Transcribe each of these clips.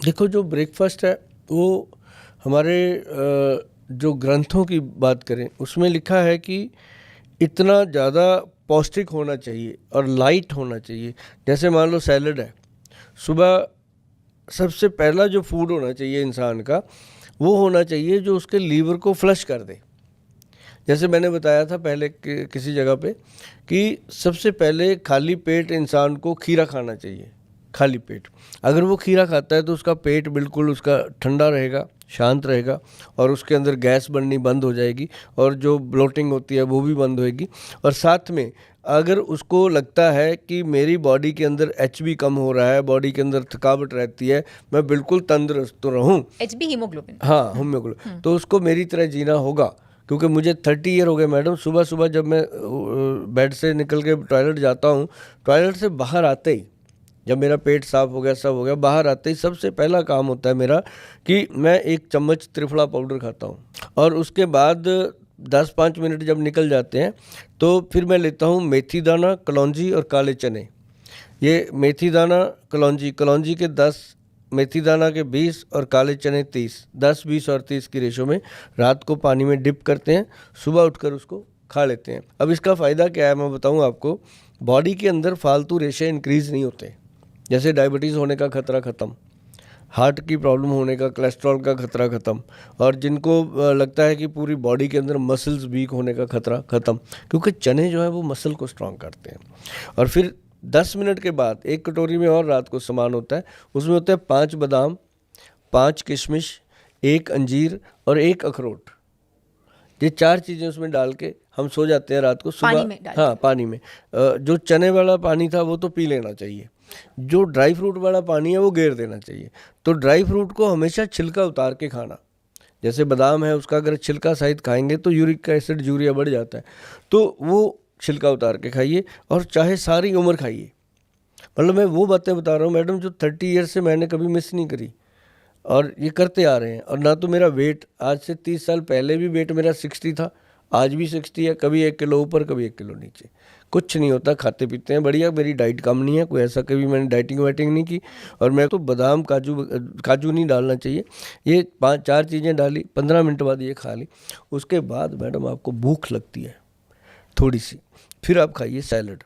देखो, जो ब्रेकफास्ट है वो हमारे जो ग्रंथों की बात करें उसमें लिखा है कि इतना ज़्यादा पौष्टिक होना चाहिए और लाइट होना चाहिए। जैसे मान लो सैलड है, सुबह सबसे पहला जो फूड होना चाहिए इंसान का, वो होना चाहिए जो उसके लीवर को फ्लश कर दे। जैसे मैंने बताया था पहले किसी जगह पे कि सबसे पहले खाली पेट इंसान को खीरा खाना चाहिए। खाली पेट अगर वो खीरा खाता है तो उसका पेट बिल्कुल उसका ठंडा रहेगा, शांत रहेगा, और उसके अंदर गैस बननी बंद हो जाएगी और जो ब्लोटिंग होती है वो भी बंद होएगी। और साथ में अगर उसको लगता है कि मेरी बॉडी के अंदर एचबी कम हो रहा है, बॉडी के अंदर थकावट रहती है, मैं बिल्कुल तंदुरुस्त तो रहूँ, एचबी हीमोग्लोबिन, हाँ हीमोग्लोबिन, तो उसको मेरी तरह जीना होगा। क्योंकि मुझे 30 ईयर हो गए मैडम, सुबह सुबह जब मैं बेड से निकल के टॉयलेट जाता हूँ, टॉयलेट से बाहर आते ही जब मेरा पेट साफ हो गया, सब हो गया, बाहर आते ही सबसे पहला काम होता है मेरा कि मैं 1 चम्मच त्रिफला पाउडर खाता हूँ। और उसके बाद 10-5 मिनट जब निकल जाते हैं तो फिर मैं लेता हूँ मेथी दाना, कलौंजी और काले चने। ये मेथी दाना, कलौंजी के 10, मेथी दाना के 20 और काले चने 30, 10, 20 और 30 की रेशो में रात को पानी में डिप करते हैं, सुबह उठकर उसको खा लेते हैं। अब इसका फ़ायदा क्या है मैं बताऊं आपको। बॉडी के अंदर फालतू रेशे इंक्रीज़ नहीं होते। जैसे डायबिटीज़ होने का खतरा ख़त्म, हार्ट की प्रॉब्लम होने का, कोलेस्ट्रॉल का खतरा ख़त्म, और जिनको लगता है कि पूरी बॉडी के अंदर मसल्स वीक होने का खतरा ख़त्म, क्योंकि चने जो है वो मसल को स्ट्रॉन्ग करते हैं। और फिर 10 मिनट के बाद एक कटोरी में और रात को सामान होता है, उसमें होते हैं 5 बादाम, 5 किशमिश, 1 अंजीर और 1 अखरोट। ये 4 चीज़ें उसमें डाल के हम सो जाते हैं रात को। सुबह पानी में डाल हाँ, पानी में जो चने वाला पानी था वो तो पी लेना चाहिए, जो ड्राई फ्रूट वाला पानी है वो गेर देना चाहिए। तो ड्राई फ्रूट को हमेशा छिलका उतार के खाना। जैसे बादाम है, उसका अगर छिलका सहित खाएंगे तो यूरिक एसिड, यूरिया बढ़ जाता है, तो वो छिलका उतार के खाइए, और चाहे सारी उम्र खाइए। मतलब मैं वो बातें बता रहा हूँ मैडम जो 30 ईयर से मैंने कभी मिस नहीं करी, और ये करते आ रहे हैं। और ना तो मेरा वेट, आज से 30 साल पहले भी वेट मेरा 60 था, आज भी 60 है, कभी 1 किलो ऊपर, कभी 1 किलो नीचे, कुछ नहीं होता। खाते पीते हैं बढ़िया, मेरी डाइट कम नहीं है, कोई ऐसा कभी मैंने डाइटिंग वाइटिंग नहीं की। और मैं तो बादाम, काजू नहीं डालना चाहिए, ये 5-4 चीज़ें डाली, 15 मिनट बाद ये खा ली। उसके बाद मैडम आपको भूख लगती है थोड़ी सी, फिर आप खाइए सैलड।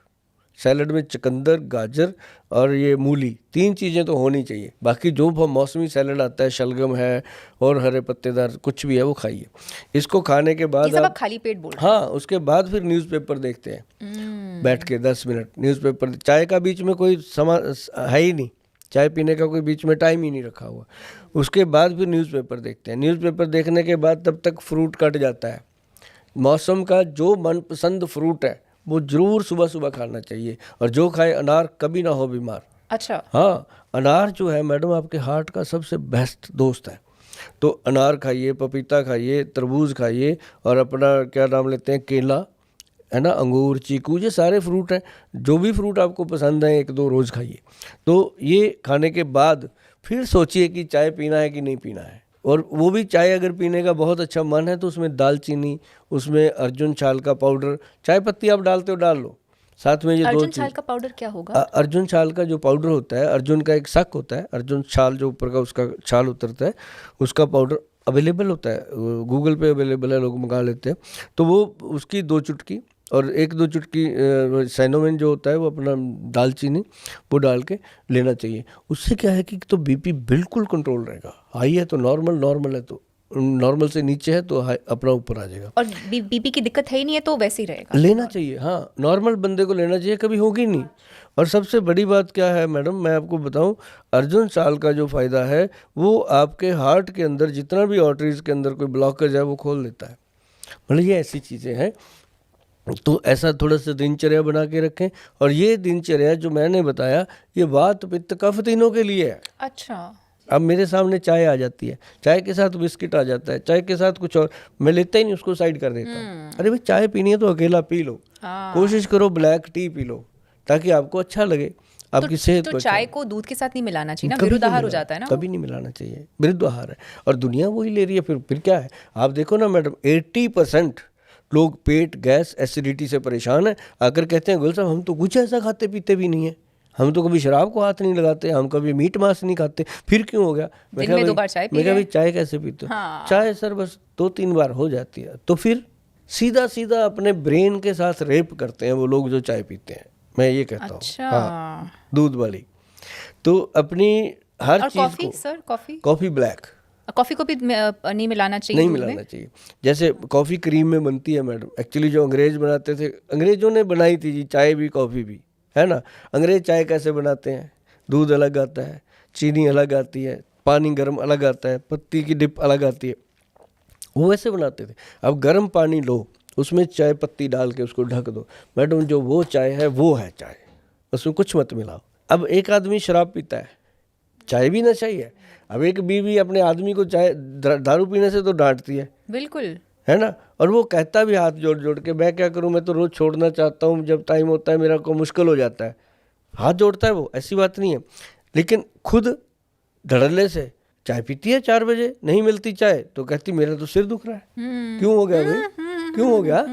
सैलड में चुकंदर, गाजर और ये मूली, 3 चीज़ें तो होनी चाहिए। बाकी जो मौसमी सैलड आता है, शलगम है और हरे पत्तेदार कुछ भी है, वो खाइए। इसको खाने के बाद आप खाली पेट बोल रहे हाँ, उसके बाद फिर न्यूज़पेपर देखते हैं बैठ के 10 मिनट न्यूज़पेपर। चाय का बीच में कोई है ही नहीं, चाय पीने का कोई बीच में टाइम ही नहीं रखा हुआ। उसके बाद फिर न्यूज़पेपर देखते हैं। न्यूज़पेपर देखने के बाद तब तक फ्रूट कट जाता है। मौसम का जो मनपसंद फ्रूट है वो ज़रूर सुबह सुबह खाना चाहिए, और जो खाए अनार कभी ना हो बीमार। अच्छा, हाँ, अनार जो है मैडम आपके हार्ट का सबसे बेस्ट दोस्त है। तो अनार खाइए, पपीता खाइए, तरबूज खाइए, और अपना क्या नाम लेते हैं, केला है ना, अंगूर, चीकू, ये सारे फ्रूट हैं। जो भी फ्रूट आपको पसंद है 1-2 रोज़ खाइए। तो ये खाने के बाद फिर सोचिए कि चाय पीना है कि नहीं पीना है। और वो भी चाय अगर पीने का बहुत अच्छा मन है तो उसमें दालचीनी, उसमें अर्जुन छाल का पाउडर, चाय पत्ती आप डालते हो डाल लो, साथ में ये 2 अर्जुन चीज़। छाल का पाउडर क्या होगा? अर्जुन छाल का जो पाउडर होता है, अर्जुन का एक शक होता है, अर्जुन छाल जो ऊपर का उसका छाल उतरता है, उसका पाउडर अवेलेबल होता है, गूगल पे अवेलेबल है, लोग मंगा लेते हैं। तो वो उसकी 2 चुटकी और 1-2 चुटकी साइनोमेन जो होता है वो अपना दालचीनी, वो डाल के लेना चाहिए। उससे क्या है कि तो बीपी बिल्कुल कंट्रोल रहेगा। हाई है तो नॉर्मल, नॉर्मल है तो नॉर्मल से नीचे है तो अपना ऊपर आ जाएगा। और बीपी की दिक्कत है ही नहीं है तो वैसे ही रहेगा, लेना चाहिए। हाँ, नॉर्मल बंदे को लेना चाहिए, कभी होगी नहीं। और सबसे बड़ी बात क्या है मैडम, मैं आपको बताऊं, अर्जुन छाल का जो फ़ायदा है वो आपके हार्ट के अंदर जितना भी आर्टरीज के अंदर कोई ब्लॉकेज है वो खोल देता है। मतलब ये ऐसी चीज़ें हैं। तो ऐसा थोड़ा सा दिनचर्या बना के रखें। और ये दिनचर्या जो मैंने बताया, ये वात, पित्त, कफ तीनों के लिए है। अच्छा, अब मेरे सामने चाय आ जाती है, चाय के साथ बिस्किट आ जाता है, चाय के साथ कुछ और, मैं लेता ही नहीं, उसको साइड कर देता हूँ। अरे भाई, चाय पीनी है तो अकेला पी लो, कोशिश करो ब्लैक टी पी लो ताकि आपको अच्छा लगे, आपकी सेहत को तो अच्छा चाय लगे। को दूध के साथ नहीं मिलाना चाहिए ना, कभी नहीं विरुद्ध आहार हो मिलाना- जाता है ना। कभी नहीं मिलाना चाहिए, विरुद्ध आहार है। और दुनिया वही ले रही है, फिर क्या है। आप देखो ना मैडम, 80% लोग पेट, गैस, एसिडिटी से परेशान है, आकर कहते हैं गुल साहब हम तो कुछ ऐसा खाते पीते भी नहीं है। हम तो कभी शराब को हाथ नहीं लगाते, हम कभी मीट मांस नहीं खाते, फिर क्यों हो गया? दिन में 2 बार चाय पी मैं कहा रहे भाई चाय कैसे पीते हो? हाँ। चाय सर बस 2-3 बार हो जाती है। तो फिर सीधा सीधा अपने ब्रेन के साथ रेप करते हैं वो लोग जो चाय पीते हैं, मैं ये कहता हूँ। अच्छा। हाँ, दूध वाली। तो अपनी हर और चीज कॉफी को, sir, coffee coffee black coffee को भी नहीं मिलाना चाहिए नहीं दूध में? मिलाना चाहिए। जैसे कॉफी क्रीम में बनती है मैडम, एक्चुअली जो अंग्रेज बनाते थे, अंग्रेजों ने बनाई थी जी चाय भी कॉफी भी, है ना। अंग्रेज चाय कैसे बनाते हैं? दूध अलग आता है, चीनी अलग आती है, पानी गर्म अलग आता है, पत्ती की डिप अलग आती है, वो वैसे बनाते थे। अब गर्म पानी लो, उसमें चाय पत्ती डाल के उसको ढक दो, मैडम जो वो चाय है वो है चाय, उसमें कुछ मत मिलाओ। अब एक आदमी शराब पीता है, चाय भी नशा ही है। अब एक बीवी अपने आदमी को चाय दारू पीने से तो डांटती है, बिल्कुल, है ना, और वो कहता भी हाथ जोड़ जोड़ के, मैं क्या करूं, मैं तो रोज छोड़ना चाहता हूं, जब टाइम होता है मेरा को मुश्किल हो जाता है। हाथ जोड़ता है वो, ऐसी बात नहीं है, लेकिन खुद धड़ल्ले से चाय पीती है 4 बजे, नहीं मिलती चाय तो कहती मेरा तो सिर दुख रहा है। क्यों हो गया भाई, क्यों हो गया?